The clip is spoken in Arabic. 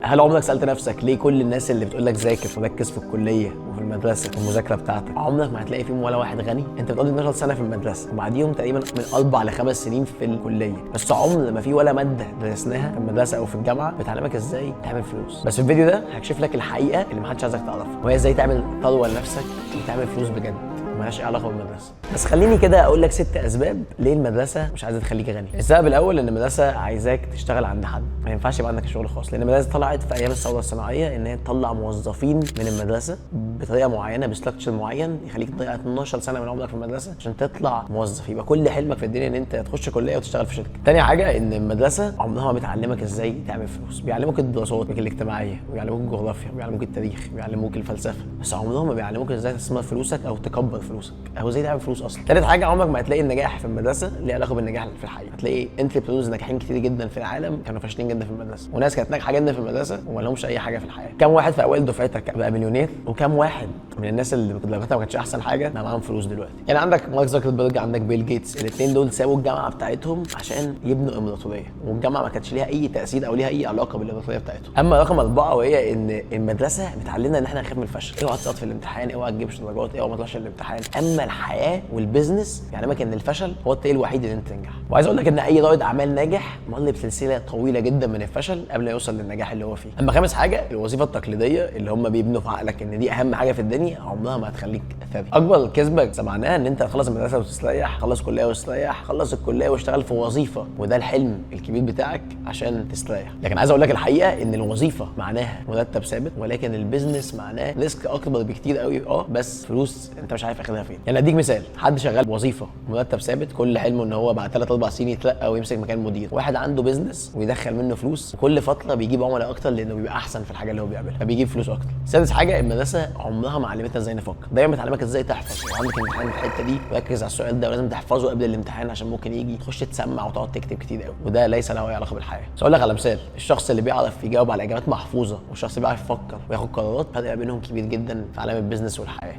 هل عمرك سالت نفسك ليه كل الناس اللي بتقول لك ذاكر وركز في الكليه وفي المدرسه والمذاكره بتاعتك عمرك ما هتلاقي فيهم ولا واحد غني؟ انت بتقضي 12 سنه في المدرسه وبعديهم تقريبا من 4 ل 5 سنين في الكليه، بس عمر ما في ولا ماده درسناها في المدرسه او في الجامعه بتعلمك ازاي تعمل فلوس. بس في الفيديو ده هكشف لك الحقيقه اللي محدش عايزك تعرفها، وهي ازاي تعمل ثروه لنفسك وتعمل فلوس بجد مالهاش علاقه بالمدرسه. بس خليني كده اقول لك 6 اسباب ليه المدرسه مش عايزه تخليك غني. السبب الاول ان المدرسه عايزاك تشتغل عند حد، ما ينفعش يبقى عندك شغل خاص، لان المدرسه طلعت في ايام الثوره الصناعيه ان هي تطلع موظفين من المدرسه بطريقه معينه بستراكشر معين يخليك تضيع 12 سنه من عمرك في المدرسه عشان تطلع موظف، يبقى كل حلمك في الدنيا ان انت تخش كليه وتشتغل في شركه. تاني حاجه ان المدرسه عمرها ما بتعلمك ازاي تعمل فلوس، بيعلموك الدراسات الاجتماعيه وبيعلموك الجغرافيا وبيعلموك التاريخ وبيعلموك الفلسفه، بس عمرهم ما بيعلموك ازاي تستثمر فلوسك او تكبر فلوسك او ازاي تعمل فلوس اصلا. تالت حاجه عمرك ما هتلاقي النجاح في المدرسه ليه علاقه بالنجاح في الحقيقه. هتلاقي انتربرينورز ناجحين كتير جدا في العالم كانوا فاشلين جدا في المدرسه، وناس كانت ناجحه جدا في المدرسه وما لهمش اي حاجه في الحياه. كم واحد في اوائل دفعتك بقى مليونير، وكم واحد من الناس اللي درجاتها ما كانتش احسن حاجه بقى معاهم فلوس دلوقتي. يعني عندك مارك زوكربيرج، عندك بيل جيتس، الاثنين دول سابوا الجامعه بتاعتهم عشان يبنوا امبراطوريه، والجامعه ما كانتش ليها اي تاثير او ليها اي علاقه بالامبراطوريه بتاعتهم. اما رقم 4 وهي ان المدرسه بتعلمنا ان احنا نخاف من الفشل، اوعى تسقط في الامتحان، اوعى تجيبش درجات، اوعى ما تطلعش الامتحان. اما الحياه والبيزنس يعلمك ان الفشل هو الطريق الوحيد ان انت تنجح. وعايز اقول لك ان اي رائد اعمال ناجح مر بسلسله طويله جدا من الفشل قبل ما يوصل للنجاح اللي هو فيه. اما خامس حاجه الوظيفه التقليديه اللي هم بيبنوا في عقلك ان دي اهم حاجه في الدنيا، عمرها ما هتخليك ثري. اكبر كذبه سمعناها ان انت تخلص المدرسه وتستريح، خلص كليه وتستريح، خلص الكليه واشتغل في وظيفه وده الحلم الكبير بتاعك عشان تستريح. لكن عايز اقول لك الحقيقه ان الوظيفه معناها مرتب ثابت، ولكن البيزنس معناه ريسك اكبر بكتير قوي، بس فلوس انت مش عارف اخدها فين. يعني اديك مثال، حد شغال وظيفه مرتب ثابت كل حلمه ان هو بعد 3 4 سنين يترقى ويمسك مكان مدير، واحد عنده بيزنس ويدخل منه فلوس وكل فتره بيجيب عملاء اكتر لانه بيبقى احسن في الحاجه اللي هو بيعملها فبيجيب فلوس اكتر. سادس حاجه المدرسه عمرها ما علمتنا ازاي نفكر، دايما بتعلمك ازاي تحفظ، وعندك امتحان في الحته دي ركز على السؤال ده ولازم تحفظه قبل الامتحان عشان ممكن يجي تخش تسمع وتقعد تكتب كتير قوي، وده ليس له اي علاقه بالحياه. بس اقول لك على مثال، الشخص اللي بيعرف يجاوب على اجابات محفوظه والشخص اللي بيعرف يفكر وياخد قرارات، فرق بينهم كبير جدا في عالم البيزنس والحياه.